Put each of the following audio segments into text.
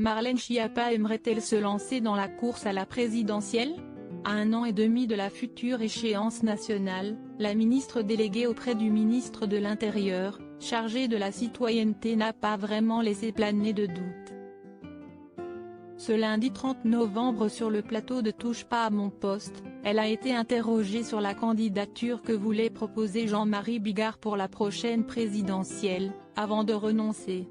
Marlène Schiappa aimerait-elle se lancer dans la course à la présidentielle? À 1 an et demi de la future échéance nationale, la ministre déléguée auprès du ministre de l'Intérieur, chargée de la citoyenneté, n'a pas vraiment laissé planer de doute. Ce lundi 30 novembre sur le plateau de Touche pas à mon poste, elle a été interrogée sur la candidature que voulait proposer Jean-Marie Bigard pour la prochaine présidentielle, avant de renoncer.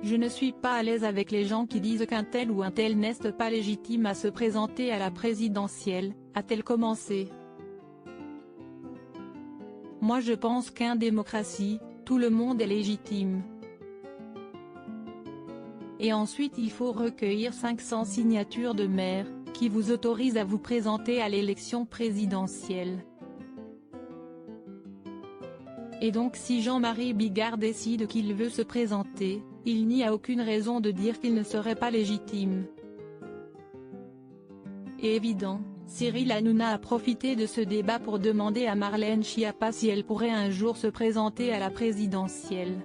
« Je ne suis pas à l'aise avec les gens qui disent qu'un tel ou un tel n'est pas légitime à se présenter à la présidentielle », a-t-elle commencé. « Moi je pense qu'en démocratie, tout le monde est légitime. Et ensuite il faut recueillir 500 signatures de maires, qui vous autorisent à vous présenter à l'élection présidentielle. Et donc si Jean-Marie Bigard décide qu'il veut se présenter, il n'y a aucune raison de dire qu'il ne serait pas légitime. » Et évident, Cyril Hanouna a profité de ce débat pour demander à Marlène Schiappa si elle pourrait un jour se présenter à la présidentielle.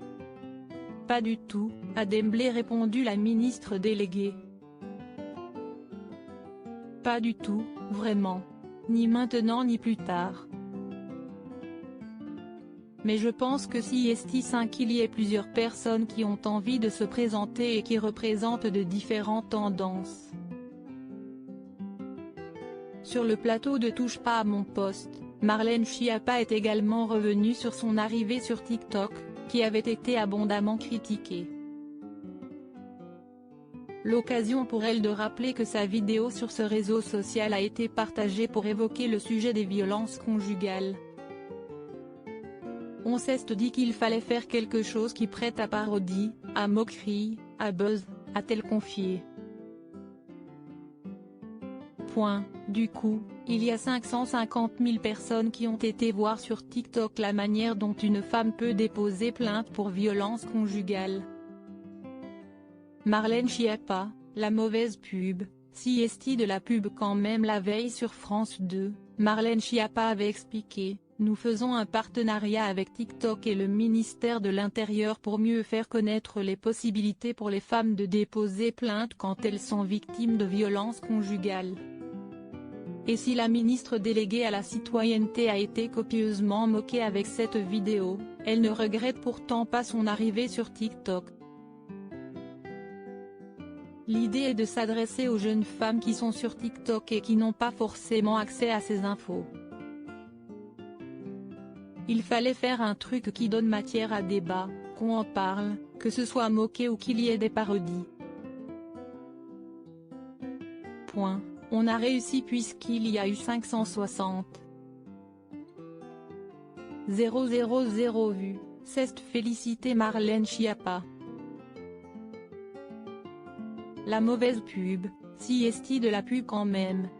« Pas du tout », a d'emblée répondu la ministre déléguée. « Pas du tout, vraiment. Ni maintenant ni plus tard. Mais je pense que si qu'il y ait plusieurs personnes qui ont envie de se présenter et qui représentent de différentes tendances. » Sur le plateau de Touche pas à mon poste, Marlène Schiappa est également revenue sur son arrivée sur TikTok, qui avait été abondamment critiquée. L'occasion pour elle de rappeler que sa vidéo sur ce réseau social a été partagée pour évoquer le sujet des violences conjugales. On s'est dit qu'il fallait faire quelque chose qui prête à parodie, à moquerie, à buzz, a-t-elle confié. Du coup, il y a 550 000 personnes qui ont été voir sur TikTok la manière dont une femme peut déposer plainte pour violence conjugale. Marlène Schiappa, la mauvaise pub, si est de la pub quand même. La veille sur France 2, Marlène Schiappa avait expliqué: « Nous faisons un partenariat avec TikTok et le ministère de l'Intérieur pour mieux faire connaître les possibilités pour les femmes de déposer plainte quand elles sont victimes de violences conjugales. » Et si la ministre déléguée à la citoyenneté a été copieusement moquée avec cette vidéo, elle ne regrette pourtant pas son arrivée sur TikTok. L'idée est de s'adresser aux jeunes femmes qui sont sur TikTok et qui n'ont pas forcément accès à ces infos. Il fallait faire un truc qui donne matière à débat, qu'on en parle, que ce soit moqué ou qu'il y ait des parodies. On a réussi puisqu'il y a eu 560 000 vues, c'est félicité Marlène Schiappa. La mauvaise pub, si est de la pub quand même.